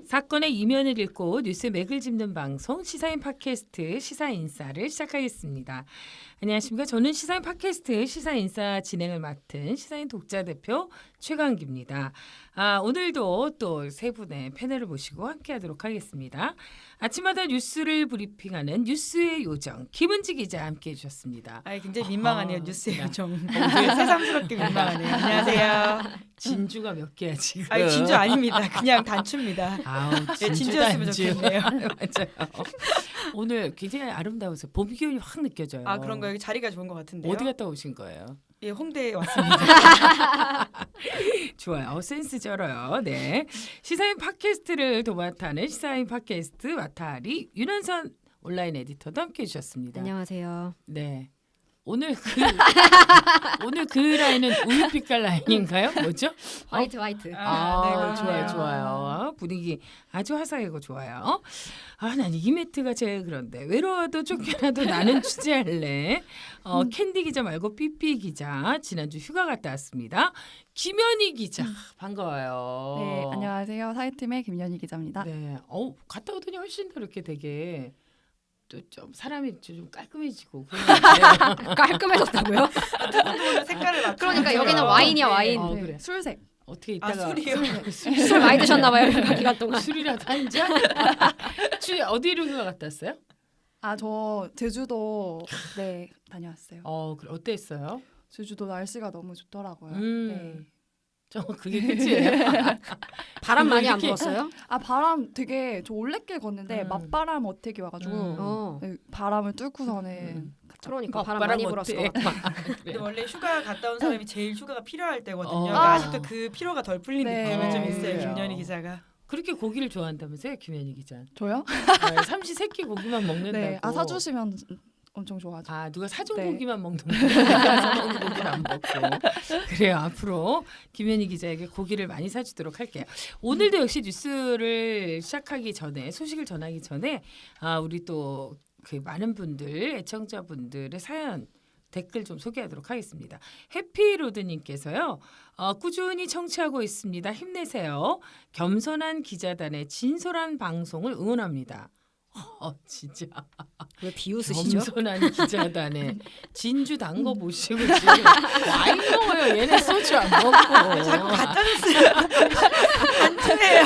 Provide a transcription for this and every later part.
사건의 이면을 읽고 뉴스의 맥을 짚는 방송 시사인 팟캐스트 시사인사를 시작하겠습니다. 안녕하십니까. 저는 시사인 팟캐스트 시사인사 진행을 맡은 시사인 독자 대표 최강기입니다. 오늘도 또 세 분의 패널을 모시고 함께하도록 하겠습니다. 아침마다 뉴스를 브리핑하는 뉴스의 요정 김은지 기자 함께해 주셨습니다. 굉장히 민망하네요. 뉴스의 네. 요정. 새삼스럽게 민망하네요. 안녕하세요. 진주가 몇 개야 지금? 진주 아닙니다. 그냥 단추입니다. 진주였으면 단주. 좋겠네요. 맞아요. 오늘 굉장히 아름다워서 봄 기운이 확 느껴져요. 그런가요? 여기 자리가 좋은 것 같은데요. 어디 갔다 오신 거예요? 홍대에 왔습니다. 좋아요. 센스 쩔어요. 네. 시사인 팟캐스트를 도맡아는 시사인 팟캐스트 와타리 윤한선 온라인 에디터도 함께해 주셨습니다. 안녕하세요. 네. 오늘 그 라인은 우유빛깔 라인인가요? 뭐죠? 화이트. 네, 좋아요, 좋아요. 분위기 아주 화사하고 좋아요. 난 이 멘트가 제일 그런데 외로워도 쫓겨나도 나는 취재할래. 캔디 기자 말고 삐삐 기자 지난주 휴가 갔다 왔습니다. 김연희 기자 반가워요. 네, 안녕하세요. 사회팀의 김연희 기자입니다. 네, 갔다 오더니 훨씬 더 이렇게 되게 또 좀 사람이 좀 깔끔해지고 깔끔해졌다고요? 색깔을 맞춰. 그러니까 여기는 와인이야 와인. 네. 그래. 술색. 어떻게 이따가 술이요? 술 많이 드셨나봐요 기간 동안. 술이라도 한 잔? 어디로 휴가 갔다 왔어요? 저 제주도 다녀왔어요. 그래 어땠어요? 제주도 날씨가 너무 좋더라고요. 네. 그게 끝이에요. 바람 많이 안 이렇게- 불었어요? 바람 되게 저 올레길 걷는데 맞바람 어택이 와가지고 네, 바람을 뚫고서는 그러니까 바람 많이 불었을 것 같아. 근데 원래 휴가 갔다 온 사람이 제일 휴가가 필요할 때거든요. 아. 아직도 그 피로가 덜 풀린 네. 느낌이 좀 있어요. 그래요. 김연희 기자가. 그렇게 고기를 좋아한다면서요, 김연희 기자? 저요? 삼시세끼 고기만 먹는다고. 네. 사주시면 엄청 좋아하죠. 누가 사준 네. 고기만 먹는 거야. 사먹는 고기는 안 먹고. 그래요. 앞으로 김연희 기자에게 고기를 많이 사주도록 할게요. 오늘도 역시 뉴스를 시작하기 전에 소식을 전하기 전에 우리 또 그 많은 분들 애청자분들의 사연 댓글 좀 소개하도록 하겠습니다. 해피로드님께서요. 꾸준히 청취하고 있습니다. 힘내세요. 겸손한 기자단의 진솔한 방송을 응원합니다. 진짜 왜 비웃으시죠? 겸손한 기자단에 진주 단 거 모시고 지금 와인 먹어요. 얘네 소주 안 먹고. 자꾸 가짜뉴스 단추해요.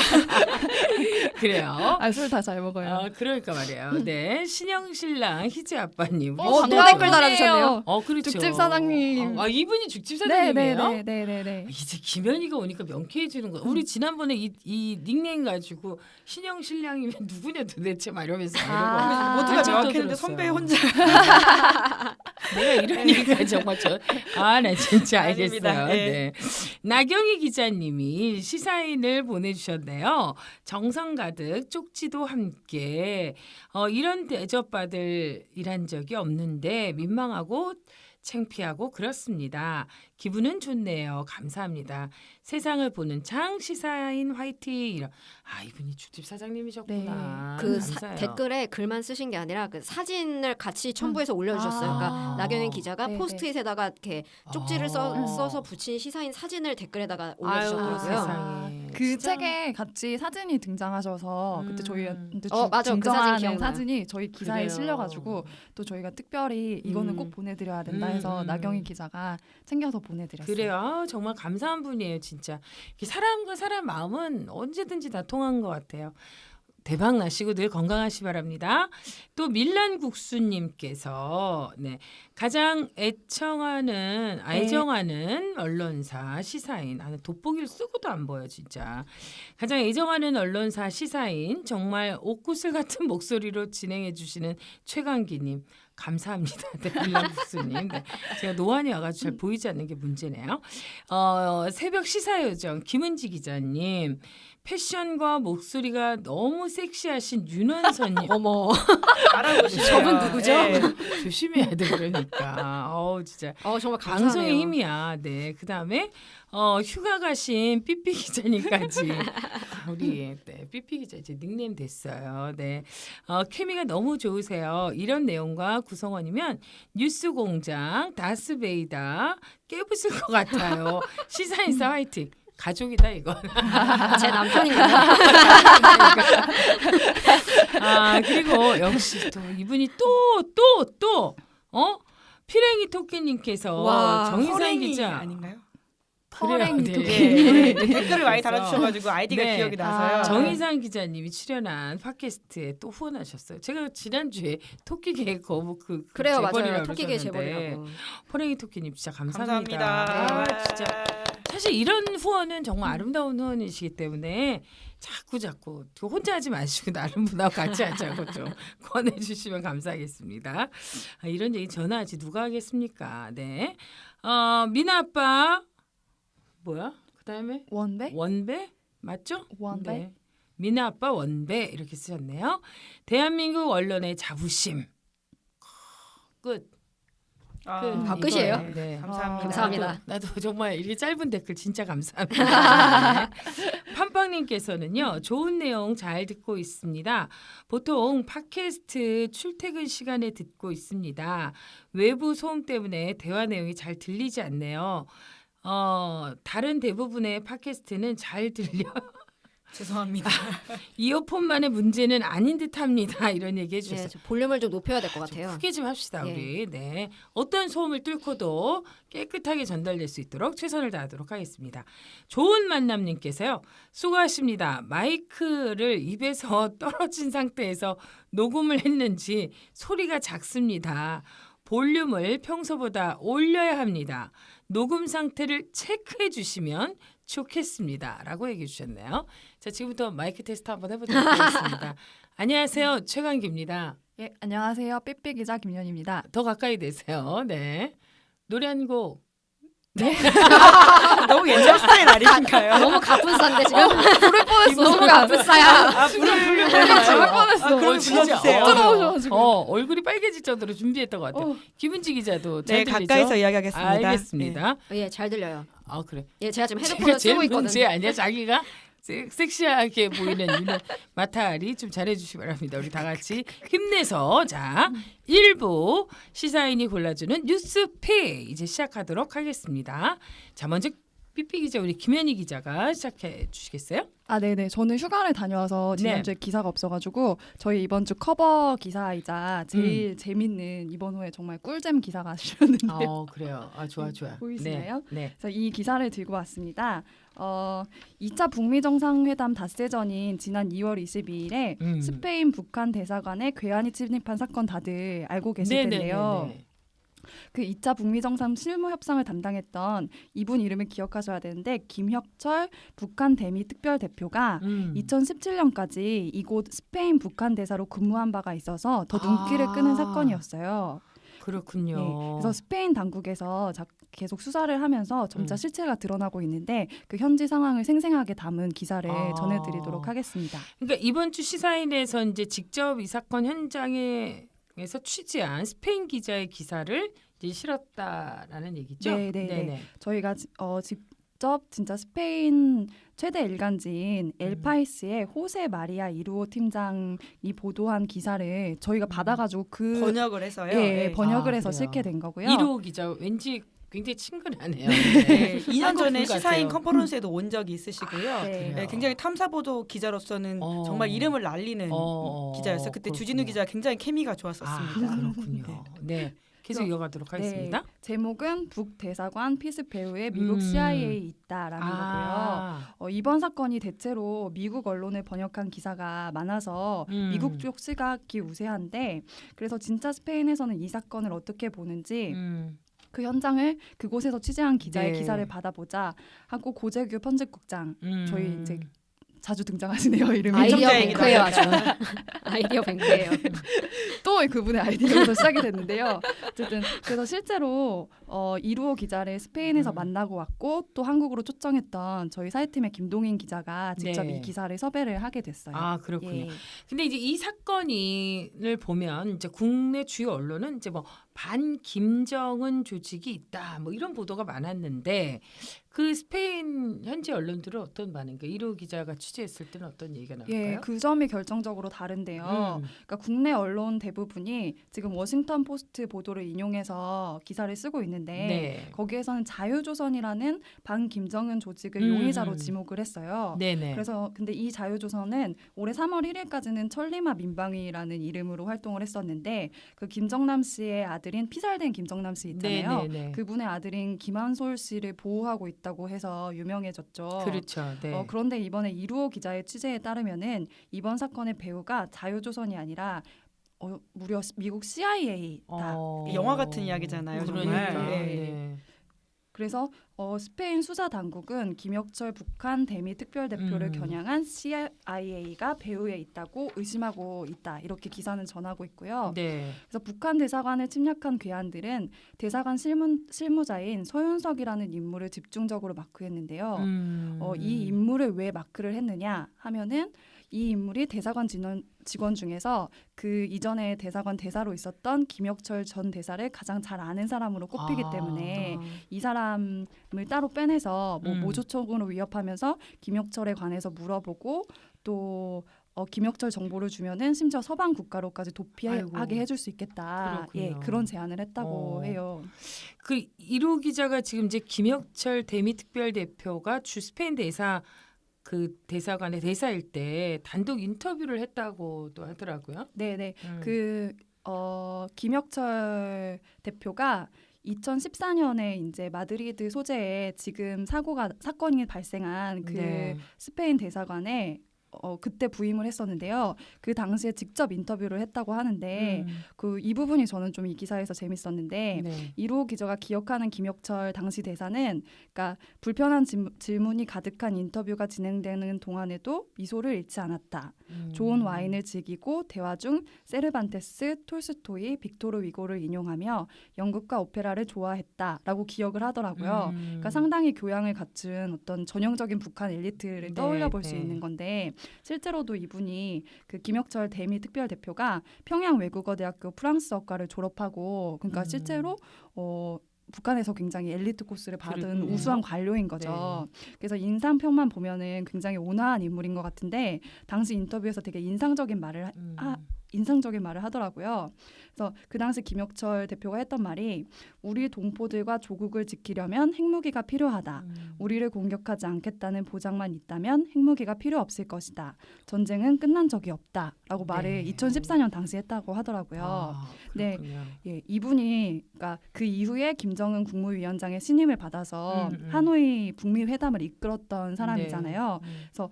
그래요. 술 다 잘 먹어요. 그러니까 말이에요. 네, 신영신랑 희재 아빠님. 또 댓글 달아주셨네요. 그렇죠. 죽집 사장님. 이분이 죽집 사장님이에요? 네네네. 이제 김연희가 오니까 명쾌해지는 거. 우리 지난번에 이 닉네임 가지고 신영신랑이면 누구냐 도대체 막 이러면서 모두가 한참 명확했는데 떠들었어요. 선배 혼자. 내가 이러니까 정말 나 진짜 알겠어요. 아닙니다. 네. 나경희 기자님이 시사인을 보내주셨네요. 정성 가득 쪽지도 함께 이런 대접받을 일한 적이 없는데 민망하고 창피하고 그렇습니다. 기분은 좋네요. 감사합니다. 세상을 보는 창 시사인 화이팅. 이분이 죽집 사장님이셨구나. 그 감사해요. 댓글에 글만 쓰신 게 아니라 그 사진을 같이 첨부해서 올려주셨어요. 그러니까 나경현 기자가 네네. 포스트잇에다가 이렇게 쪽지를 써서 붙인 시사인 사진을 댓글에다가 아유, 올려주셨더라고요. 세상에. 그 진짜? 책에 같이 사진이 등장하셔서 그때 저희한테 맞아. 그 사진 증정하는 기억나요. 사진이 저희 기사에 그래요. 실려가지고 또 저희가 특별히 이거는 꼭 보내드려야 된다 해서 나경희 기자가 챙겨서 보내드렸어요. 그래요. 정말 감사한 분이에요. 진짜 사람과 사람 마음은 언제든지 다 통한 것 같아요. 대박 나시고 늘 건강하시 바랍니다. 또 밀란국수님께서 가장 애정하는 언론사 시사인 돋보기를 쓰고도 안 보여 진짜. 가장 애정하는 언론사 시사인 정말 옥구슬 같은 목소리로 진행해 주시는 최강기님. 감사합니다. 밀란국수님. 제가 노안이 와가지고 잘 보이지 않는 게 문제네요. 새벽 시사요정 김은지 기자님. 패션과 목소리가 너무 섹시하신 윤원선님. 어머. 알아보시네요. 저분 누구죠? 네. 조심해야 돼 그러니까. 진짜. 정말 감사하네요. 방송의 힘이야. 네. 그다음에 휴가 가신 삐삐 기자님까지 우리 삐삐 기자 이제 닉네임 됐어요. 네. 케미가 너무 좋으세요. 이런 내용과 구성원이면 뉴스공장, 다스베이다 깨부술 것 같아요. 시사인사 화이팅. 가족이다 이건. 제 남편인가요? 아 그리고 역시 또 이분이 또 피랭이 토끼님께서 와, 정인상 허랭이 기자 아닌가요? 그래요. 허랭이 네. 댓글을 많이 달아주셔가지고 아이디가 네. 기억이 나서요. 정인상 기자님이 출연한 팟캐스트에 또 후원하셨어요. 제가 지난주에 토끼계 거부 그래요, 맞아요. 재벌이라고 토끼계 그러셨는데 재벌이라고. 호랭이 토끼님 진짜 감사합니다. 감사합니다. 아, 진짜 사실 이런 후원은 정말 아름다운 후원이시기 때문에 자꾸 혼자 하지 마시고 다른 분하고 같이 하자고 좀 권해주시면 감사하겠습니다. 아, 이런 얘기 전화하지 누가 하겠습니까? 네, 미나 아빠 뭐야? 그다음에 원배? 원배 맞죠? 원배? 네. 미나 아빠 원배 이렇게 쓰셨네요. 대한민국 언론의 자부심 끝. 아, 끝이에요? 이거예요. 네. 감사합니다. 감사합니다. 나도 정말 이렇게 짧은 댓글 진짜 감사합니다. 네. 팜빵님께서는요. 좋은 내용 잘 듣고 있습니다. 보통 팟캐스트 출퇴근 시간에 듣고 있습니다. 외부 소음 때문에 대화 내용이 잘 들리지 않네요. 다른 대부분의 팟캐스트는 잘 들려. 죄송합니다. 이어폰만의 문제는 아닌 듯합니다. 이런 얘기 해주셨어요. 네, 저 볼륨을 좀 높여야 될 것 같아요. 크게 좀 합시다 예. 우리. 네. 어떤 소음을 뚫고도 깨끗하게 전달될 수 있도록 최선을 다하도록 하겠습니다. 좋은 만남님께서요. 수고하십니다. 마이크를 입에서 떨어진 상태에서 녹음을 했는지 소리가 작습니다. 볼륨을 평소보다 올려야 합니다. 녹음 상태를 체크해 주시면 좋겠습니다. 라고 얘기해 주셨네요. 자, 지금부터 마이크 테스트 한번 해보도록 하겠습니다. 안녕하세요. 최강기입니다. 예, 안녕하세요. 삐삐 기자 김연입니다. 더 가까이 되세요. 네. 노래 한 곡. 너무 옛날 스타일 아니신가요? 너무 가뿐싼데 지금? 부를 뻔했어. 너무 가뿐싸야. 아, 불을 부를 뻔했어. 그럼 진짜. 불러주세요. 들어오셔가지고. 얼굴이 빨개질 정도로 준비했던 것 같아요. 김은지 기자도 잘 네, 들리죠? 가까이서 이야기하겠습니다. 알겠습니다. 예, 잘 들려요. 아 그래. 예, 제가 지금 제가 헤드폰을 제일 쓰고 있거든요. 문제 아니야? 자기가 섹시하게 보이는 유는 마타리 좀 잘해주시기 바랍니다. 우리 다 같이 힘내서 자 1부 시사인이 골라주는 뉴스픽 이제 시작하도록 하겠습니다. 자 먼저 삐삐 기자 우리 김현희 기자가 시작해 주시겠어요? 아, 네네. 저는 휴가를 다녀와서 지난주에 기사가 없어가지고 저희 이번 주 커버 기사이자 제일 재밌는 이번 후에 정말 꿀잼 기사가 실렸는데요. 그래요. 아 좋아. 보이시나요? 네. 그래서 이 기사를 들고 왔습니다. 2차 북미 정상회담 닷새전인 지난 2월 22일에 스페인 북한 대사관에 괴한이 침입한 사건 다들 알고 계실 텐데요. 그 2차 북미 정상 실무 협상을 담당했던 이분 이름을 기억하셔야 되는데 김혁철 북한 대미 특별 대표가 2017년까지 이곳 스페인 북한 대사로 근무한 바가 있어서 더 눈길을 끄는 사건이었어요. 그렇군요. 네, 그래서 스페인 당국에서 계속 수사를 하면서 점차 실체가 드러나고 있는데 그 현지 상황을 생생하게 담은 기사를 전해드리도록 하겠습니다. 그러니까 이번 주 시사인에서 이제 직접 이 사건 현장에서 취재한 스페인 기자의 기사를 이제 실었다라는 얘기죠. 네네. 저희가 직접 진짜 스페인 최대 일간지인 엘파이스의 호세 마리아 이루오 팀장이 보도한 기사를 저희가 받아가지고 그 번역을 해서요. 예, 번역을 해서 그래요. 실게 된 거고요. 이루호 기자 왠지 굉장히 친근하네요. 네, 2년 전에 한국 분 시사인 같아요. 컨퍼런스에도 온 적이 있으시고요. 네. 네, 굉장히 탐사보도 기자로서는 정말 이름을 날리는 기자였어요. 그때 주진우 기자 굉장히 케미가 좋았었습니다. 그렇군요. 네. 계속 이어가도록 하겠습니다. 네, 제목은 북대사관 피습 배후에 미국 CIA 있다라는 거고요. 이번 사건이 대체로 미국 언론을 번역한 기사가 많아서 미국 쪽 시각이 우세한데 그래서 진짜 스페인에서는 이 사건을 어떻게 보는지 그 현장을 그곳에서 취재한 기자의 기사를 받아보자 하고 고재규 편집국장 저희 이제 자주 등장하시네요. 이름이 아이디어 정자얘기다. 뱅크예요 아주. 아이디어 뱅크예요. 또 그분의 아이디어에서 시작이 됐는데요. 어쨌든 그래서 실제로 이루호 기자를 스페인에서 만나고 왔고 또 한국으로 초청했던 저희 사회팀의 김동인 기자가 직접 이 기사를 섭외를 하게 됐어요. 아 그렇군요. 예. 근데 이제 이 사건을 보면 이제 국내 주요 언론은 이제 뭐 반 김정은 조직이 있다 뭐 이런 보도가 많았는데 그 스페인 현지 언론들은 어떤 반응인가요? 이루호 기자가 취재했을 때는 어떤 얘기가 나올까요? 예, 그 점이 결정적으로 다른데요. 그러니까 국내 언론 대부분이 지금 워싱턴 포스트 보도를 인용해서 기사를 쓰고 있는데 있는데 네. 거기에서는 자유조선이라는 반 김정은 조직을 용의자로 지목을 했어요. 네네. 그래서 근데 이 자유조선은 올해 3월 1일까지는 천리마 민방위라는 이름으로 활동을 했었는데 그 김정남 씨의 아들인 피살된 김정남 씨 있잖아요. 네네네. 그분의 아들인 김한솔 씨를 보호하고 있다고 해서 유명해졌죠. 그렇죠. 네. 그런데 이번에 이루호 기자의 취재에 따르면은 이번 사건의 배후가 자유조선이 아니라 무려 미국 CIA다. 영화 같은 이야기잖아요, 정말. 그러니까. 네. 네. 그래서 스페인 수사 당국은 김혁철 북한 대미 특별대표를 겨냥한 CIA가 배후에 있다고 의심하고 있다. 이렇게 기사는 전하고 있고요. 네. 그래서 북한 대사관을 침략한 괴한들은 대사관 실무자인 서윤석이라는 인물을 집중적으로 마크했는데요. 이 인물을 왜 마크를 했느냐 하면은 이 인물이 대사관 직원 중에서 그 이전에 대사관 대사로 있었던 김혁철 전 대사를 가장 잘 아는 사람으로 꼽히기 때문에 이 사람을 따로 빼내서 모조촉으로 위협하면서 김혁철에 관해서 물어보고 또 김혁철 정보를 주면은 심지어 서방 국가로까지 도피하게 해줄 수 있겠다. 그렇군요. 예, 그런 제안을 했다고 해요. 그 이루 기자가 지금 이제 김혁철 대미 특별 대표가 주 스페인 대사 그 대사관의 대사일 때 단독 인터뷰를 했다고도 하더라고요. 네네. 김혁철 대표가 2014년에 이제 마드리드 소재에 지금 사건이 발생한 그 네. 스페인 대사관에 그때 부임을 했었는데요. 그 당시에 직접 인터뷰를 했다고 하는데 이 부분이 저는 좀 이 기사에서 재밌었는데 네. 이로 기자가 기억하는 김혁철 당시 대사는 그러니까 불편한 질문이 가득한 인터뷰가 진행되는 동안에도 미소를 잃지 않았다. 좋은 와인을 즐기고 대화 중 세르반테스, 톨스토이, 빅토르 위고를 인용하며 연극과 오페라를 좋아했다라고 기억을 하더라고요. 그러니까 상당히 교양을 갖춘 어떤 전형적인 북한 엘리트를 떠올려 볼 수 있는 건데 실제로도 이분이 그 김혁철 대미 특별 대표가 평양 외국어대학교 프랑스어과를 졸업하고 그러니까 실제로 북한에서 굉장히 엘리트 코스를 받은 그렇군요. 우수한 관료인 거죠. 그래서 인상평만 보면은 굉장히 온화한 인물인 것 같은데 당시 인터뷰에서 되게 인상적인 말을 하더라고요. 그래서 그 당시 김혁철 대표가 했던 말이 우리 동포들과 조국을 지키려면 핵무기가 필요하다. 우리를 공격하지 않겠다는 보장만 있다면 핵무기가 필요 없을 것이다. 전쟁은 끝난 적이 없다라고 말을 2014년 당시 했다고 하더라고요. 네, 예, 이분이 그러니까 그 이후에 김정은 국무위원장의 신임을 받아서 하노이 북미 회담을 이끌었던 사람이잖아요. 그래서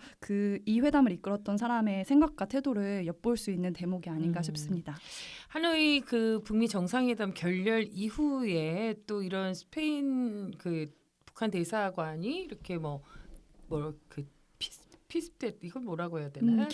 이 회담을 이끌었던 사람의 생각과 태도를 엿볼 수 있는 대목이 아닌가 싶습니다. 하노이 그 북미 정상회담 결렬 이후에 또 이런 스페인 그 북한 대사관이 이렇게 피습됐 이걸 뭐라고 해야 되나요?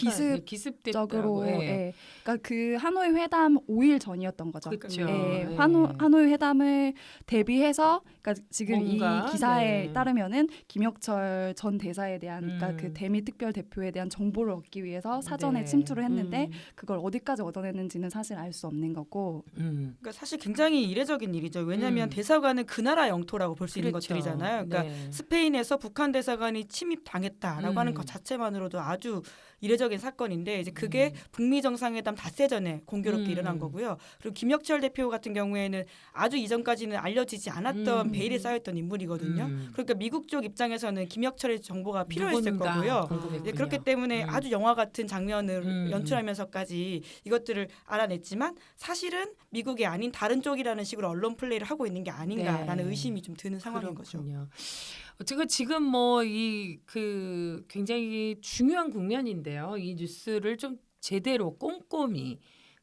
기습적으로 예. 그러니까 그 하노이 회담 5일 전이었던 거죠. 그렇죠. 예, 예. 하노이 회담을 대비해서 그러니까 지금 뭔가, 이 기사에 네. 따르면은 김혁철 전 대사에 대한 그러니까 그 대미 특별 대표에 대한 정보를 얻기 위해서 사전에 네. 침투를 했는데 그걸 어디까지 얻어냈는지는 사실 알 수 없는 거고. 그러니까 사실 굉장히 이례적인 일이죠. 왜냐하면 대사관은 그 나라 영토라고 볼 수 있는 그렇죠. 것들이잖아요. 그러니까 네. 스페인에서 북한 대사관이 침입당했다라고 하는 것 자체만으로도 아주 이례적인 사건인데 이제 그게 북미 정상회담 닷새 전에 공교롭게 일어난 거고요. 그리고 김혁철 대표 같은 경우에는 아주 이전까지는 알려지지 않았던 베일에 쌓였던 인물이거든요. 그러니까 미국 쪽 입장에서는 김혁철의 정보가 필요했을 거고요. 네, 그렇기 때문에 아주 영화 같은 장면을 연출하면서까지 이것들을 알아냈지만 사실은 미국이 아닌 다른 쪽이라는 식으로 언론 플레이를 하고 있는 게 아닌가라는 의심이 좀 드는 상황인 거죠. 제가 지금 그 굉장히 중요한 국면인데요. 이 뉴스를 좀 제대로 꼼꼼히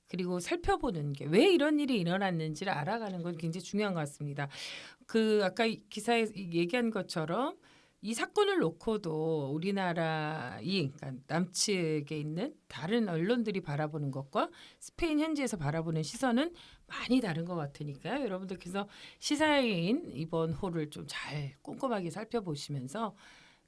그리고 살펴보는 게 왜 이런 일이 일어났는지를 알아가는 건 굉장히 중요한 것 같습니다. 그 아까 기사에 얘기한 것처럼 이 사건을 놓고도 우리나라이 그러니까 남측에 있는 다른 언론들이 바라보는 것과 스페인 현지에서 바라보는 시선은 많이 다른 것 같으니까요. 여러분들께서 시사인 이번 호를 좀 잘 꼼꼼하게 살펴보시면서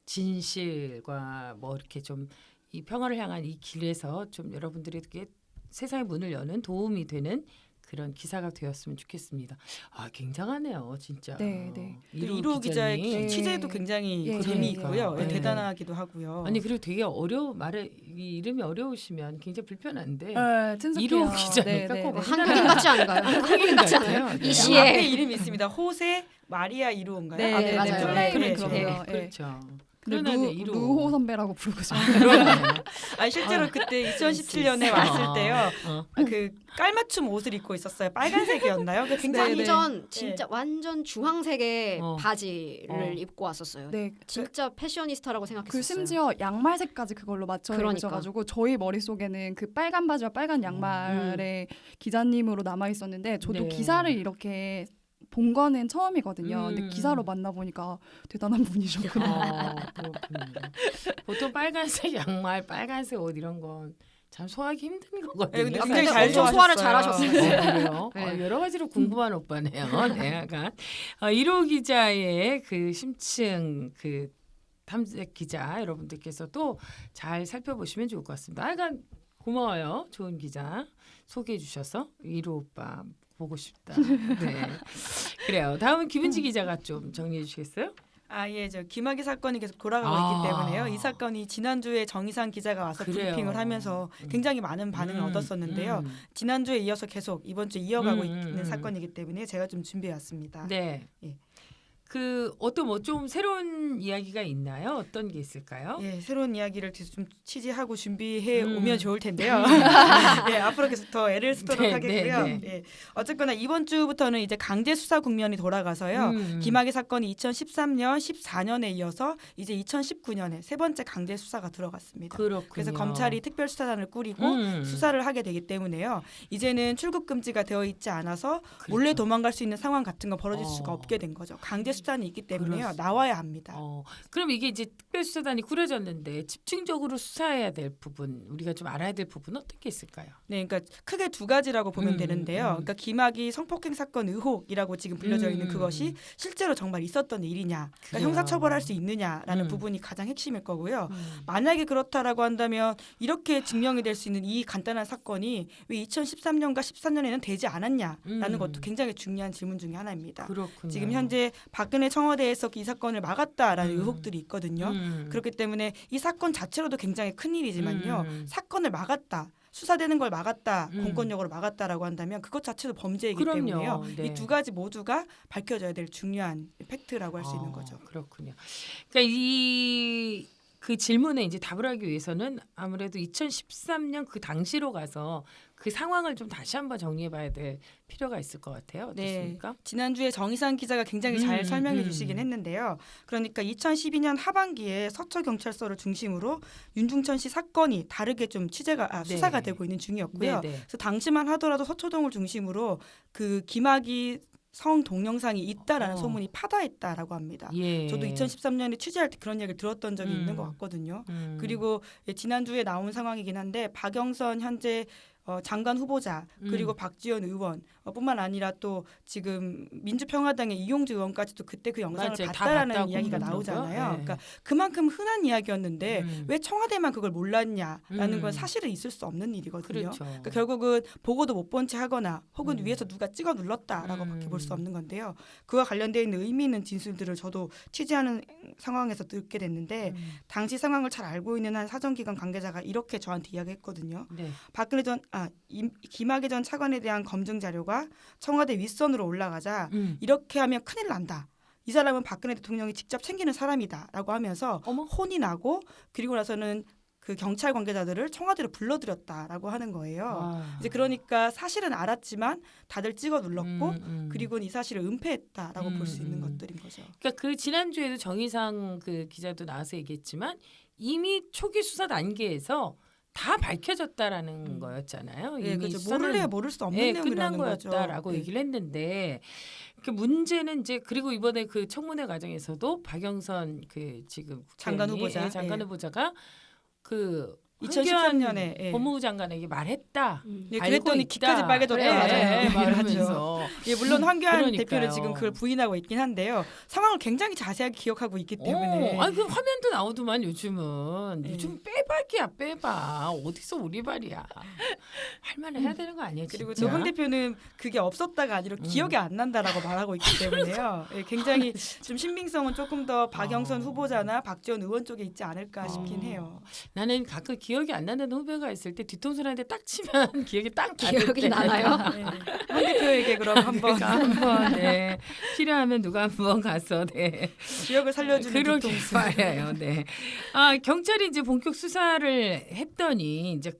진실과 이렇게 좀 이 평화를 향한 이 길에서 좀 여러분들에게 세상의 문을 여는 도움이 되는 그런 기사가 되었으면 좋겠습니다. 아 굉장하네요, 진짜. 네, 네. 이로 기자의 기자님. 취재도 굉장히 예, 재미있고요. 그러니까. 대단하기도 하고요. 아니 그리고 되게 이 이름이 어려우시면 굉장히 불편한데 친숙해요. 이로 기자니까 네, 꼭 네, 네. 한국인 같지 않은가요? 한국인 같아요. 이 네. 시에. 앞에 이름이 있습니다. 호세 마리아 이루온가요? 네, 네, 맞아요. 플레이는 네, 그러고요. 예. 그렇죠. 근데 그러네, 이로. 루호 선배라고 부르고 싶어요. 아니 실제로 그때 2017년에 왔을 때요. 어. 그 깔맞춤 옷을 입고 있었어요. 빨간색이었나요? 그 굉장히 네, 네. 완전 주황색의 어. 바지를 어. 입고 왔었어요. 네. 진짜 패셔니스타라고 생각했어요. 그 심지어 양말색까지 그걸로 맞춰 그러니까. 입으셔가지고 저희 머릿속에는 그 빨간 바지와 빨간 양말의 기자님으로 남아 있었는데 저도 네. 기사를 이렇게 본 거는 처음이거든요. 근데 기사로 만나보니까 대단한 분이셨고. 그렇군요. 보통 빨간색 양말, 빨간색 옷 이런 건 참 소화하기 힘든 거거든요. 근데 아, 굉장히 근데 잘 엄청 소화를 좋아하셨어요. 잘하셨어요. 그래요? 네. 여러 가지로 궁금한 오빠네요. 네, 약간 1호 기자의 그 심층 그 탐색 기자 여러분들께서도 잘 살펴보시면 좋을 것 같습니다. 약간 고마워요. 좋은 기자 소개해 주셔서 1호 오빠 보고 싶다. 네, 그래요. 다음은 김은지 기자가 좀 정리해 주시겠어요? 예, 저 김학의 사건이 계속 돌아가고 있기 때문에요. 이 사건이 지난주에 정의상 기자가 와서 그래요. 브리핑을 하면서 굉장히 많은 반응을 얻었었는데요. 지난주에 이어서 계속 이번 주에 이어가고 있는 사건이기 때문에 제가 좀 준비해 왔습니다. 네. 예. 그 어떤 뭐 좀 새로운 이야기가 있나요? 어떤 게 있을까요? 예, 새로운 이야기를 계속 좀 취재하고 준비해 오면 좋을 텐데요. 예, 앞으로 계속 더 애를 쓰도록 네, 하겠고요. 네, 네. 예, 어쨌거나 이번 주부터는 이제 강제 수사 국면이 돌아가서요. 김학의 사건이 2013년, 14년에 이어서 이제 2019년에 세 번째 강제 수사가 들어갔습니다. 그렇군요. 그래서 검찰이 특별수사단을 꾸리고 수사를 하게 되기 때문에요. 이제는 출국 금지가 되어 있지 않아서 몰래 도망갈 수 있는 상황 같은 거 벌어질 수가 없게 된 거죠. 강제 수사단이 있기 때문에요. 그렇습니다. 나와야 합니다. 그럼 이게 이제 특별수사단이 꾸려졌는데 집중적으로 수사해야 될 부분, 우리가 좀 알아야 될 부분 어떤 게 있을까요? 네, 그러니까 크게 두 가지라고 보면 되는데요. 그러니까 김학의 성폭행 사건 의혹이라고 지금 불려져 있는 그것이 실제로 정말 있었던 일이냐, 그러니까 그래요. 형사처벌할 수 있느냐라는 부분이 가장 핵심일 거고요. 만약에 그렇다라고 한다면 이렇게 증명이 될 수 있는 이 간단한 사건이 왜 2013년과 14년에는 되지 않았냐라는 것도 굉장히 중요한 질문 중에 하나입니다. 그렇군요. 지금 현재 박근혜 청와대에서 이 사건을 막았다라는 의혹들이 있거든요. 음. 그렇기 때문에 이 사건 자체로도 굉장히 큰 일이지만요. 사건을 막았다. 수사되는 걸 막았다. 공권력으로 막았다라고 한다면 그것 자체도 범죄이기 그럼요. 때문에요. 네. 이 두 가지 모두가 밝혀져야 될 중요한 팩트라고 할 수 있는 거죠. 그렇군요. 그러니까 그 질문에 이제 답을 하기 위해서는 아무래도 2013년 그 당시로 가서 그 상황을 좀 다시 한번 정리해봐야 될 필요가 있을 것 같아요. 어떻습니까? 지난주에 정의상 기자가 굉장히 잘 설명해 주시긴 했는데요. 그러니까 2012년 하반기에 서초경찰서를 중심으로 윤중천 씨 사건이 다르게 좀 수사가 되고 있는 중이었고요. 네. 그래서 당시만 하더라도 서초동을 중심으로 그 김학의 성 동영상이 있다라는 소문이 파다했다라고 합니다. 예. 저도 2013년에 취재할 때 그런 얘기를 들었던 적이 있는 것 같거든요. 그리고 지난주에 나온 상황이긴 한데 박영선 현재 장관 후보자 그리고 박지원 의원 뿐만 아니라 또 지금 민주평화당의 이용주 의원까지도 그때 그 영상을 맞아요. 다 봤다라는 봤다고 이야기가 그러더라고요. 나오잖아요. 네. 그러니까 그만큼 흔한 이야기였는데 왜 청와대만 그걸 몰랐냐라는 건 사실은 있을 수 없는 일이거든요. 그렇죠. 그러니까 결국은 보고도 못 본 채 하거나 혹은 위에서 누가 찍어 눌렀다라고밖에 볼 수 없는 건데요. 그와 관련되어 있는 의미 있는 진술들을 저도 취재하는 상황에서 듣게 됐는데 당시 상황을 잘 알고 있는 한 사정기관 관계자가 이렇게 저한테 이야기했거든요. 네. 김학의 전 차관에 대한 검증 자료가 청와대 윗선으로 올라가자 이렇게 하면 큰일 난다. 이 사람은 박근혜 대통령이 직접 챙기는 사람이다라고 하면서 혼이 나고 그리고 나서는 그 경찰 관계자들을 청와대로 불러들였다라고 하는 거예요. 이제 그러니까 사실은 알았지만 다들 찍어 눌렀고 그리고는 이 사실을 은폐했다라고 볼 수 있는 것들인 거죠. 그러니까 그 지난주에도 정의상 그 기자도 나와서 얘기했지만 이미 초기 수사 단계에서 다 밝혀졌다라는 거였잖아요. 네, 이미 그렇죠. 수사는 모를 수 없는 끝난 내용이라는 거였다라고 거죠. 얘기를 했는데 그 문제는 이제 그리고 이번에 그 청문회 과정에서도 박영선 그 지금 장관 국회의원이, 후보자. 장관 후보자가 그 2013년에 법무부 장관에게 말했다. 예, 알고 그랬더니 있다. 귀까지 빨개졌다. 맞아요. 말하면서 예, 물론 황교안 그러니까요. 대표는 지금 그걸 부인하고 있긴 한데요. 상황을 굉장히 자세하게 기억하고 있기 때문에 아니 그 화면도 나오더만 요즘은 네. 요즘 빼빼 빼박이야 빼박. 어디서 우리말이야. 할 말을 해야 되는 거 아니에요? 그리고 진짜? 조홍 대표는 그게 없었다가 아니라 기억이 안 난다라고 말하고 있기 때문에요. 예, 굉장히 좀 신빙성은 조금 더 박영선 후보자나 박지원 의원 쪽에 있지 않을까 싶긴 해요. 나는 가끔 기억이 안 나는 후배가 있을 때 뒤통수한테 딱 치면 기억이 딱 나는데. 기억이 나나요? 네. 황 대표에게 그럼 한번 내가 한번 네. 필요하면 누가 한번 가서 네. 기억을 살려주는 그러게 뒤통수. 말이에요. 네. 아 경찰이 이제 본격 수사를 했더니 이제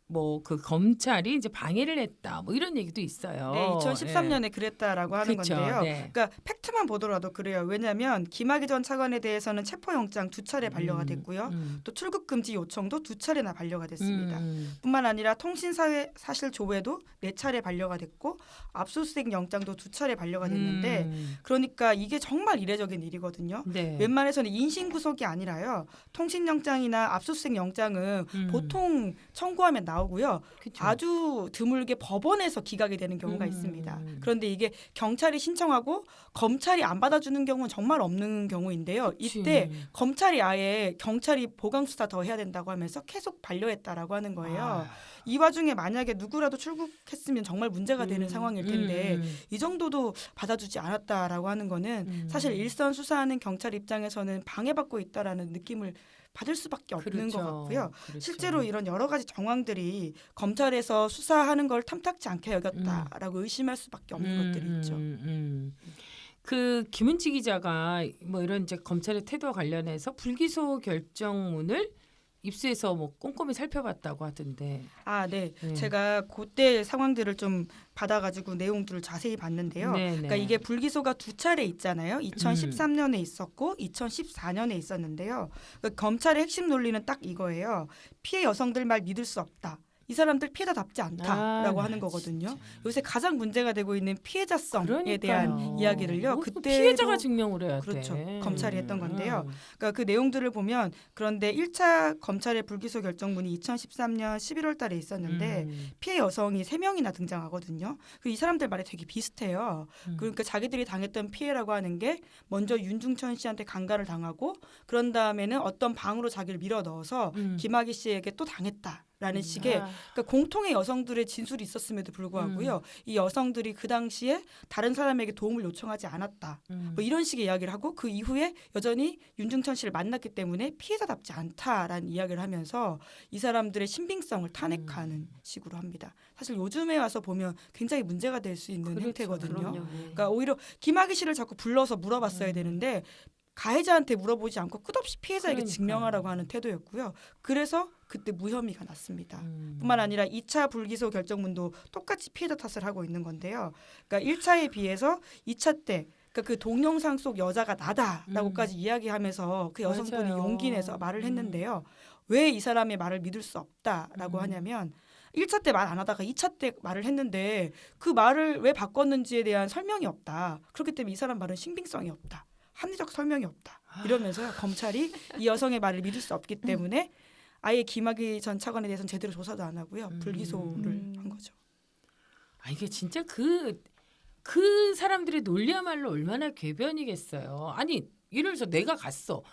뭐 그 검찰이 이제 방해를 했다. 뭐 이런 얘기도 있어요. 네, 2013년에 그랬다라고 하는 그쵸, 건데요. 네. 그러니까 팩트만 보더라도 그래요. 왜냐하면 김학의 전 차관에 대해서는 체포영장 2차례 발려가 됐고요. 또 출국 금지 요청도 2차례나 발려가 됐습니다. 뿐만 아니라 통신사회 사실 조회도 4차례 발려가 됐고 압수수색 영장도 2차례 발려가 됐는데 그러니까 이게 정말 이례적인 일이거든요. 네. 웬만해서는 인신구속이 아니라요. 통신영장이나 압수수색 영장은 보통 청구하면 나오고요. 그쵸. 아주 드물게 법원에서 기각이 되는 경우가 있습니다. 그런데 이게 경찰이 신청하고 검찰이 안 받아주는 경우는 정말 없는 경우인데요. 이때 검찰이 아예 경찰이 보강 수사 더 해야 된다고 하면서 계속 반려했다라고 하는 거예요. 이 와중에 만약에 누구라도 출국했으면 정말 문제가 되는 상황일 텐데 이 정도도 받아주지 않았다라고 하는 거는 사실 일선 수사하는 경찰 입장에서는 방해받고 있다라는 느낌을 받을 수밖에 없는 그렇죠. 것 같고요. 그렇죠. 실제로 이런 여러 가지 정황들이 검찰에서 수사하는 걸 탐탁지 않게 여겼다라고 의심할 수밖에 없는 것들이 있죠. 그 김은지 기자가 뭐 이런 이제 검찰의 태도와 관련해서 불기소 결정문을 입수해서 뭐 꼼꼼히 살펴봤다고 하던데. 아, 네. 네. 제가 그때 상황들을 좀 받아가지고 내용들을 자세히 봤는데요. 네네. 그러니까 이게 불기소가 2차례 있잖아요. 2013년에 있었고 2014년에 있었는데요. 그러니까 검찰의 핵심 논리는 딱 이거예요. 피해 여성들 말 믿을 수 없다. 이 사람들 피해자답지 않다라고 하는 거거든요. 진짜. 요새 가장 문제가 되고 있는 피해자성에 그러니까요. 대한 이야기를요. 뭐 그때 피해자가 증명을 해야 그렇죠. 돼. 검찰이 했던 건데요. 그러니까 그 내용들을 보면 그런데 1차 검찰의 불기소 결정문이 2013년 11월 달에 있었는데 피해 여성이 3명이나 등장하거든요. 이 사람들 말이 되게 비슷해요. 그러니까 자기들이 당했던 피해라고 하는 게 먼저 윤중천 씨한테 강간을 당하고 그런 다음에는 어떤 방으로 자기를 밀어 넣어서 김학의 씨에게 또 당했다. 라는 식의 그러니까 공통의 여성들의 진술이 있었음에도 불구하고요. 이 여성들이 그 당시에 다른 사람에게 도움을 요청하지 않았다. 뭐 이런 식의 이야기를 하고 그 이후에 여전히 윤중천 씨를 만났기 때문에 피해자답지 않다라는 이야기를 하면서 이 사람들의 신빙성을 탄핵하는 식으로 합니다. 사실 요즘에 와서 보면 굉장히 문제가 될 수 있는 그렇죠. 행태거든요. 그럼요. 그러니까 오히려 김학의 씨를 자꾸 불러서 물어봤어야 되는데 가해자한테 물어보지 않고 끝없이 피해자에게 그러니까요. 증명하라고 하는 태도였고요. 그래서 그때 무혐의가 났습니다. 뿐만 아니라 2차 불기소 결정문도 똑같이 피해자 탓을 하고 있는 건데요. 그러니까 1차에 비해서 2차 때 그러니까 그 동영상 속 여자가 나다라고까지 이야기하면서 그 여성분이 맞아요. 용기 내서 말을 했는데요. 왜 이 사람의 말을 믿을 수 없다라고 하냐면 1차 때 말 안 하다가 2차 때 말을 했는데 그 말을 왜 바꿨는지에 대한 설명이 없다. 그렇기 때문에 이 사람 말은 신빙성이 없다. 합리적 설명이 없다. 이러면서요. 검찰이 이 여성의 말을 믿을 수 없기 때문에 아예 김학의 전 차관에 대해서는 제대로 조사도 안 하고요. 불기소를 한 거죠. 아 이게 진짜 그 사람들의 논리야말로 얼마나 궤변이겠어요. 아니 예를 들어서 내가 가서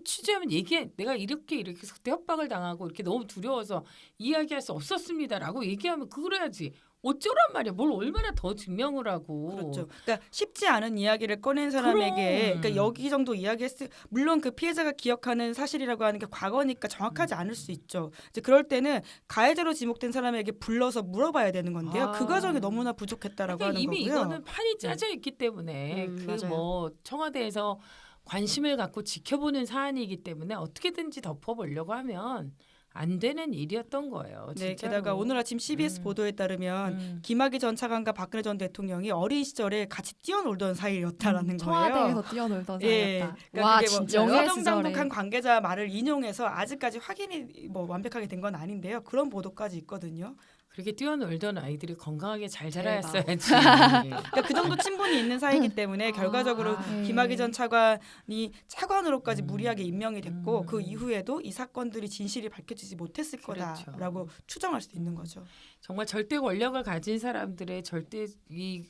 취재하면 얘기해. 내가 이렇게 그때 협박을 당하고 이렇게 너무 두려워서 이야기할 수 없었습니다라고 얘기하면 그래야지. 어쩌란 말이야. 뭘 얼마나 더 증명을 하고. 그렇죠. 그러니까 쉽지 않은 이야기를 꺼낸 사람에게 그러니까 여기 정도 이야기했을 물론 그 피해자가 기억하는 사실이라고 하는 게 과거니까 정확하지 않을 수 있죠. 이제 그럴 때는 가해자로 지목된 사람에게 불러서 물어봐야 되는 건데요. 그 과정이 너무나 부족했다라고 그러니까 하는 이미 거고요. 이거는 판이 짜져 있기 때문에 그 뭐 청와대에서 관심을 갖고 지켜보는 사안이기 때문에 어떻게든지 덮어보려고 하면 안 되는 일이었던 거예요. 네, 진짜로. 게다가 오늘 아침 CBS 보도에 따르면 김학의 전 차관과 박근혜 전 대통령이 어린 시절에 같이 뛰어놀던 사이였다라는 거예요. 청와대에서 뛰어놀던 예, 사이였다. 그러니까 와, 그게 뭐 진짜요? 서정당국한 시절에. 관계자 말을 인용해서 아직까지 확인이 뭐 완벽하게 된 건 아닌데요. 그런 보도까지 있거든요. 그렇게 뛰어놀던 아이들이 건강하게 잘 자라였어야지. 그러니까 그 정도 친분이 있는 사이기 때문에 결과적으로 네. 김학의 전 차관이 차관으로까지 무리하게 임명이 됐고 그 이후에도 이 사건들이 진실이 밝혀지지 못했을 그렇죠. 거다라고 추정할 수도 있는 거죠. 정말 절대 권력을 가진 사람들의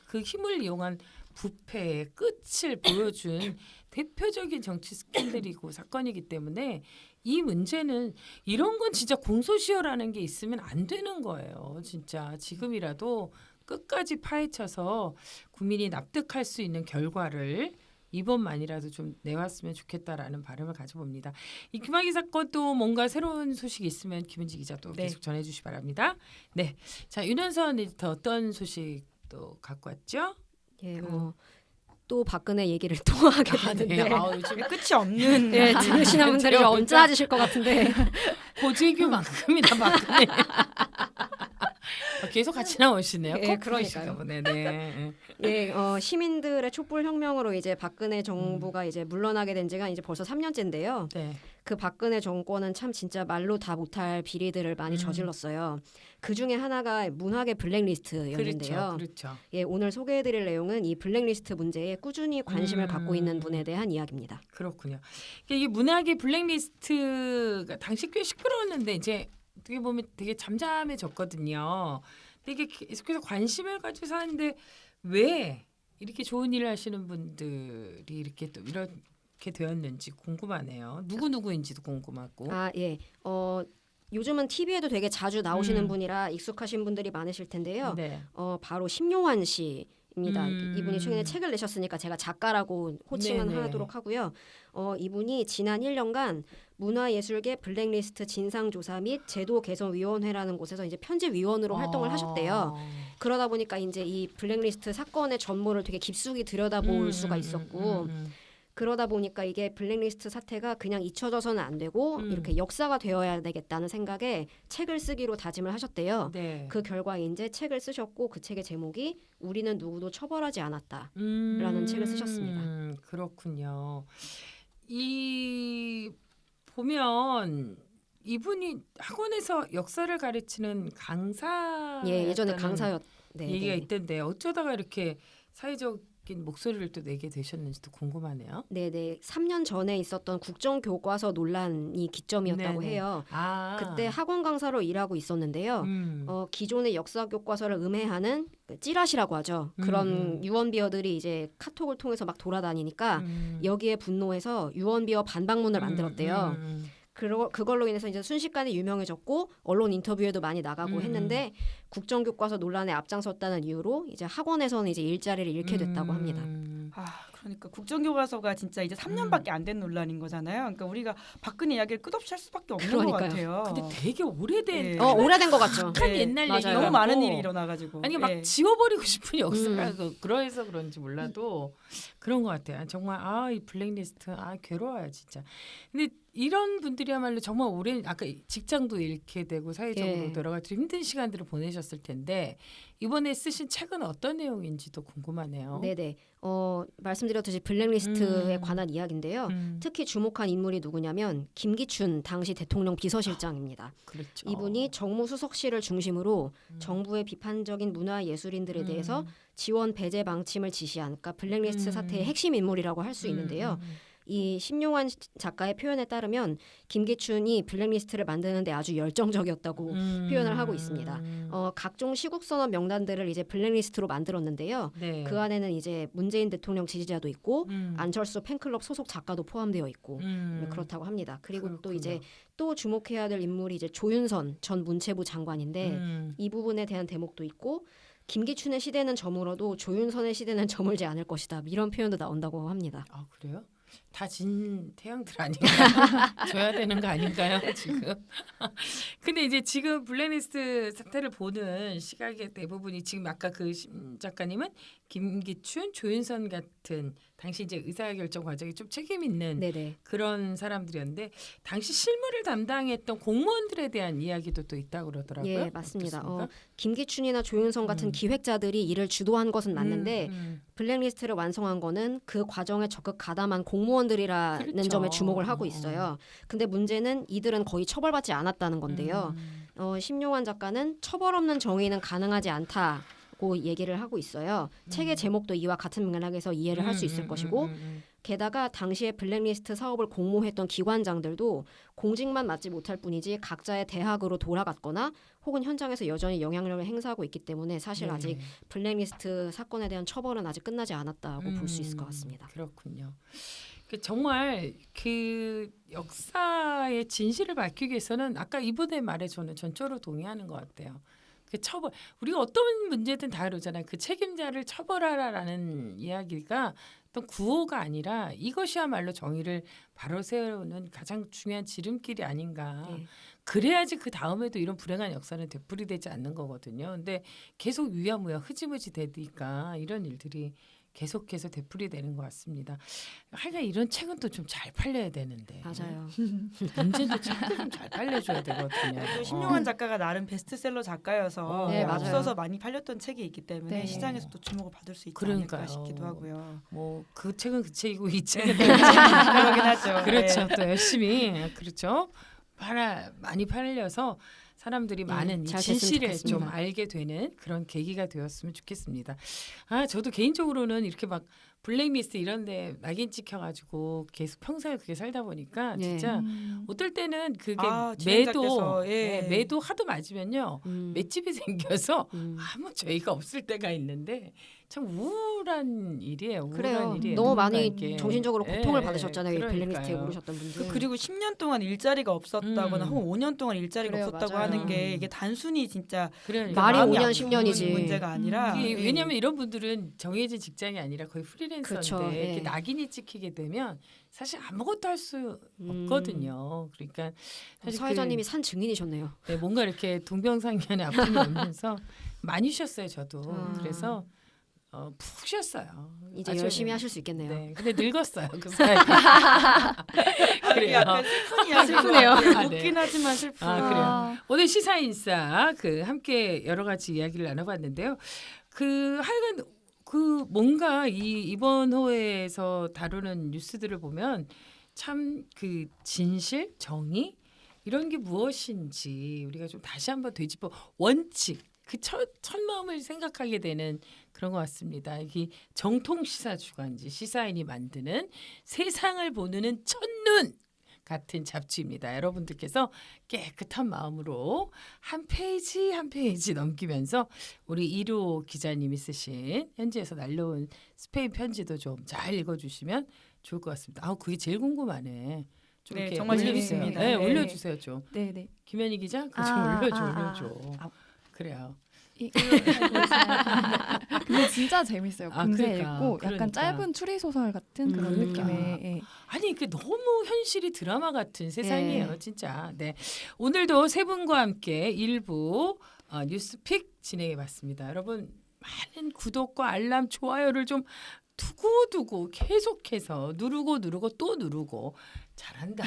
그 힘을 이용한 부패의 끝을 보여준 대표적인 정치 스캔들이고 사건이기 때문에 이 문제는 이런 건 진짜 공소시효라는 게 있으면 안 되는 거예요. 진짜 지금이라도 끝까지 파헤쳐서 국민이 납득할 수 있는 결과를 이번만이라도 좀 내왔으면 좋겠다라는 바람을 가져봅니다. 이 김학의 사건 또 뭔가 새로운 소식이 있으면 김은지 기자 또 네. 계속 전해주시 바랍니다. 네, 자 윤현선 에디터 어떤 소식 또 갖고 왔죠? 예, 또 박근혜 얘기를 또 하게 되는데 요즘 끝이 없는 예, 들으시는 분들이 좀 얹어지실 것 같은데 고재규만큼이나 박근혜. 계속 같이 나오시네요. 예, 커플이신가 그러니까요. 보네. 네. 예, 시민들의 촛불 혁명으로 이제 박근혜 정부가 이제 물러나게 된 지가 이제 벌써 3년째인데요. 네. 그 박근혜 정권은 참 진짜 말로 다 못할 비리들을 많이 저질렀어요. 그 중에 하나가 문학의 블랙리스트였는데요. 그렇죠. 예, 오늘 소개해드릴 내용은 이 블랙리스트 문제에 꾸준히 관심을 갖고 있는 분에 대한 이야기입니다. 그렇군요. 이게 문학의 블랙리스트가 당시 꽤 시끄러웠는데 이제 어떻게 보면 되게 잠잠해졌거든요. 근데 이게 계속해서 관심을 가지고 사는데 왜 이렇게 좋은 일을 하시는 분들이 이렇게 또 이렇게 되었는지 궁금하네요. 누구인지도 궁금하고. 아, 예. 요즘은 TV에도 되게 자주 나오시는 분이라 익숙하신 분들이 많으실 텐데요. 네. 바로 심용환 씨입니다. 음. 이분이 최근에 책을 내셨으니까 제가 작가라고 호칭은 네네. 하도록 하고요. 이분이 지난 1년간 문화예술계 블랙리스트 진상조사 및 제도 개선위원회라는 곳에서 이제 편집위원으로 활동을 하셨대요. 그러다 보니까 이제 이 블랙리스트 사건의 전모를 되게 깊숙이 들여다볼 수가 있었고 그러다 보니까 이게 블랙리스트 사태가 그냥 잊혀져서는 안 되고 이렇게 역사가 되어야 되겠다는 생각에 책을 쓰기로 다짐을 하셨대요. 네. 그 결과 이제 책을 쓰셨고 그 책의 제목이 우리는 누구도 처벌하지 않았다라는 책을 쓰셨습니다. 그렇군요. 이 보면 이분이 학원에서 역사를 가르치는 강사 예, 예전에 강사였. 네, 얘기가 네. 있던데 어쩌다가 이렇게 사회적인 목소리를 또 내게 되셨는지도 궁금하네요. 네네. 3년 전에 있었던 국정교과서 논란이 기점이었다고 네네. 해요. 아, 그때 학원 강사로 일하고 있었는데요. 기존의 역사 교과서를 음해하는 그 찌라시라고 하죠. 그런 유언비어들이 이제 카톡을 통해서 막 돌아다니니까 여기에 분노해서 유언비어 반박문을 만들었대요. 그걸로 인해서 이제 순식간에 유명해졌고 언론 인터뷰에도 많이 나가고 했는데 국정교과서 논란에 앞장섰다는 이유로 이제 학원에서는 이제 일자리를 잃게 됐다고 합니다. 그러니까 국정교과서가 진짜 이제 3년밖에 안 된 논란인 거잖아요. 그러니까 우리가 박근혜 이야기를 끝없이 할 수밖에 없는 그러니까요. 것 같아요. 근데 되게 오래된 네. 오래된 것 같죠. 한 네, 옛날 맞아요. 얘기 너무 많은 일이 일어나가지고. 아니 막 네. 지워버리고 싶은 역사가 그래서 그런지 몰라도 그런 것 같아요. 정말 이 블랙리스트 괴로워요 진짜. 근데 이런 분들이야말로 정말 오랜 아까 직장도 잃게 되고 사회적으로 예. 여러 가지 힘든 시간들을 보내셨을 텐데 이번에 쓰신 책은 어떤 내용인지도 궁금하네요. 네네. 말씀드렸듯이 블랙리스트에 관한 이야기인데요. 음, 특히 주목한 인물이 누구냐면 김기춘 당시 대통령 비서실장입니다. 그렇죠. 이분이 정무수석실을 중심으로 정부의 비판적인 문화예술인들에 대해서 지원 배제 방침을 지시한 그러니까 블랙리스트 사태의 핵심 인물이라고 할 수 있는데요. 이 심용환 작가의 표현에 따르면 김기춘이 블랙리스트를 만드는데 아주 열정적이었다고 표현을 하고 있습니다. 각종 시국선언 명단들을 이제 블랙리스트로 만들었는데요. 네. 그 안에는 이제 문재인 대통령 지지자도 있고 안철수 팬클럽 소속 작가도 포함되어 있고 그렇다고 합니다. 그리고 또 그렇군요. 이제 또 주목해야 될 인물이 이제 조윤선 전 문체부 장관인데 이 부분에 대한 대목도 있고 김기춘의 시대는 저물어도 조윤선의 시대는 저물지 않을 것이다. 이런 표현도 나온다고 합니다. 아 그래요? 다 진 태양들 아닌가요? 줘야 되는 거 아닌가요 지금? 근데 이제 지금 블랙리스트 사태를 보는 시각의 대부분이 지금 아까 그 작가님은 김기춘, 조윤선 같은 당시 이제 의사결정 과정에 좀 책임 있는 네네. 그런 사람들이었는데 당시 실무를 담당했던 공무원들에 대한 이야기도 또 있다고 그러더라고요. 예, 맞습니다. 어떻습니까? 김기춘이나 조윤선 같은 기획자들이 이를 주도한 것은 맞는데 블랙리스트를 완성한 거는 그 과정에 적극 가담한 공무원들이라는 그렇죠. 점에 주목을 하고 있어요. 근데 문제는 이들은 거의 처벌받지 않았다는 건데요. 심용환 작가는 처벌 없는 정의는 가능하지 않다고 얘기를 하고 있어요. 책의 제목도 이와 같은 맥락에서 이해를 할 수 있을 것이고 게다가 당시에 블랙리스트 사업을 공모했던 기관장들도 공직만 맡지 못할 뿐이지 각자의 대학으로 돌아갔거나 혹은 현장에서 여전히 영향력을 행사하고 있기 때문에 사실 네. 아직 블랙리스트 사건에 대한 처벌은 아직 끝나지 않았다고 볼 수 있을 것 같습니다. 그렇군요. 정말 그 역사의 진실을 밝히기 위해서는 아까 이분의 말에 저는 전적으로 동의하는 것 같아요. 그 처벌 우리가 어떤 문제든 다 그러잖아요. 그 책임자를 처벌하라라는 이야기가 어떤 구호가 아니라 이것이야말로 정의를 바로 세우는 가장 중요한 지름길이 아닌가. 네. 그래야지 그 다음에도 이런 불행한 역사는 되풀이되지 않는 거거든요. 근데 계속 위야무야 흐지부지 되니까 이런 일들이 계속해서 되풀이되는 것 같습니다. 하여간 이런 책은 또 좀 잘 팔려야 되는데. 맞아요. 문제도 책도 좀 잘 팔려줘야 되거든요. 또 신용환 작가가 나름 베스트셀러 작가여서 네, 맞아요. 앞서서 많이 팔렸던 책이 있기 때문에 네. 시장에서 또 주목을 받을 수 있지 그러니까요. 않을까 싶기도 하고요. 뭐 그 책은 그 책이고 이 책은 그 그러긴 하죠. 그렇죠. 네. 또 열심히 그렇죠. 많이 팔려서 사람들이 많은 이 잘 됐으면 진실을 좋겠습니다. 좀 알게 되는 그런 계기가 되었으면 좋겠습니다. 아 저도 개인적으로는 이렇게 막 블랙리스트 이런데 낙인 찍혀가지고 계속 평생을 그게 살다 보니까 네. 진짜 어떨 때는 그게 매도 지원자께서, 예. 매도 하도 맞으면요 맷집이 생겨서 음. 아무 죄의가 없을 때가 있는데 참 우울한 일이에요. 우울한 그래요. 일이에요. 너무 누군가 많이 이렇게. 정신적으로 고통을 예, 받으셨잖아요. 이 블랙리스트에 그러니까요. 오르셨던 분들. 그리고 10년 동안 일자리가 없었다거나 혹은 5년 동안 일자리가 그래요, 없었다고 맞아요. 하는 게 이게 단순히 진짜 그러니까 말이 마음이 5년, 아픈 10년이지. 문제가 아니라 이게 예. 왜냐하면 이런 분들은 정해진 직장이 아니라 거의 프리랜서인데 그렇죠. 예. 이렇게 낙인이 찍히게 되면 사실 아무것도 할 수 음. 없거든요. 그러니까 사실 사회자님이 산 증인이셨네요. 네, 뭔가 이렇게 동병상련의 아픔이 오면서 많이 쉬었어요. 저도 아. 그래서 푹 쉬었어요. 이제 아주, 열심히 하실 수 있겠네요. 네, 근데 늙었어요. 그 사이. 그래요. 약간 슬픈 이야기인 슬프네요. 것 같아요. 아, 네. 웃긴 하지만 슬픈. 아, 그래요. 오늘 시사인싸 그 함께 여러 가지 이야기를 나눠봤는데요. 그 하여간 그 뭔가 이번 호에서 다루는 뉴스들을 보면 참 그 진실, 정의 이런 게 무엇인지 우리가 좀 다시 한번 되짚어 원칙 그 첫 마음을 생각하게 되는 그런 것 같습니다. 이게 정통 시사 주간지 시사인이 만드는 세상을 보는 첫눈 같은 잡지입니다. 여러분들께서 깨끗한 마음으로 한 페이지 한 페이지 넘기면서 우리 이루 기자님이 쓰신 현지에서 날려온 스페인 편지도 좀 잘 읽어주시면 좋을 것 같습니다. 아, 그게 제일 궁금하네. 좀 네, 이렇게 정말 올려주세요. 재밌습니다. 네, 네. 올려주세요 좀. 네네. 김현희 기자, 그거 좀 아, 올려줘, 아, 올려줘. 아. 그래요. 근데 진짜 재밌어요. 아, 금세 그러니까, 읽고 그러니까. 약간 짧은 추리 소설 같은 그런 그러니까. 느낌의. 예. 아니 그 너무 현실이 드라마 같은 세상이에요, 네. 진짜. 네, 오늘도 세 분과 함께 일부 뉴스픽 진행해봤습니다. 여러분 많은 구독과 알람, 좋아요를 좀 두고두고 계속해서 누르고 또 누르고 잘한다.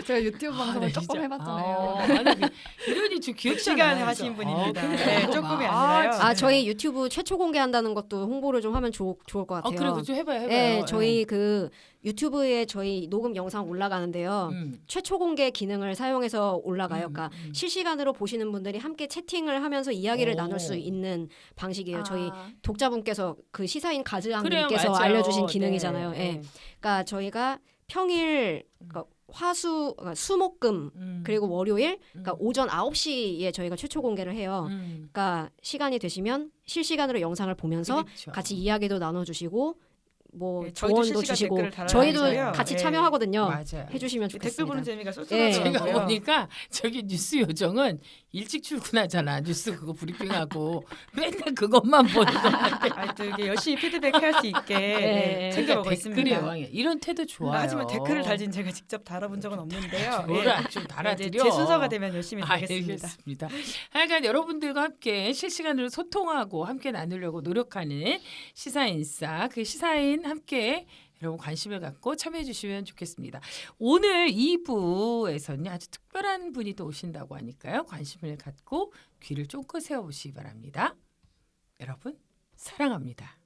제가 유튜브 방송을 네, 조금 진짜. 해봤잖아요. 아니, 이런이 좀 귀엽지 시간 않아요? 하신 분입니다. 그러니까. 네, 조금이 아니라요. 아 저희 유튜브 최초 공개한다는 것도 홍보를 좀 하면 좋을 것 같아요. 그래, 그좀 해봐요. 네, 저희 그 유튜브에 저희 녹음 영상 올라가는데요. 최초 공개 기능을 사용해서 올라가요. 그러니까 실시간으로 보시는 분들이 함께 채팅을 하면서 이야기를 오. 나눌 수 있는 방식이에요. 아. 저희 독자분께서 그 시사인 그래요, 가즈앙님께서 맞아요. 알려주신 네, 기능이잖아요. 네. 예. 그러니까 저희가 평일 그러니까 그러니까 수목금 그리고 월요일 그러니까 오전 9시에 저희가 최초 공개를 해요. 그러니까 시간이 되시면 실시간으로 영상을 보면서 그렇죠. 같이 이야기도 나눠주시고 뭐 네, 저희도 조언도 실시간 주시고 댓글을 저희도 달아주세요. 같이 네. 참여하거든요. 맞아요. 해주시면 댓글 좋겠습니다. 보는 재미가 예. 제가 쏠쏠하더라고요. 보니까 저기 뉴스 요정은 일찍 출근하잖아. 뉴스 그거 브리핑하고 맨날 그것만 보는 거 같아. 아, 또 이게 열심히 피드백할 수 있게 네, 챙겨보고 댓글의 있습니다. 여왕이야. 이런 태도 좋아요. 하지만 댓글을 달진 제가 직접 달아본 적은 없는데요. 뭐라 좀 이제 달아드려. 제 순서가 되면 열심히 달겠습니다. 알겠습니다. 하여간 여러분들과 함께 실시간으로 소통하고 함께 나누려고 노력하는 시사인싸 그 시사인 함께 여러분 관심을 갖고 참여해 주시면 좋겠습니다. 오늘 2부에서는 아주 특별한 분이 또 오신다고 하니까요. 관심을 갖고 귀를 쫑긋 세워보시기 바랍니다. 여러분 사랑합니다.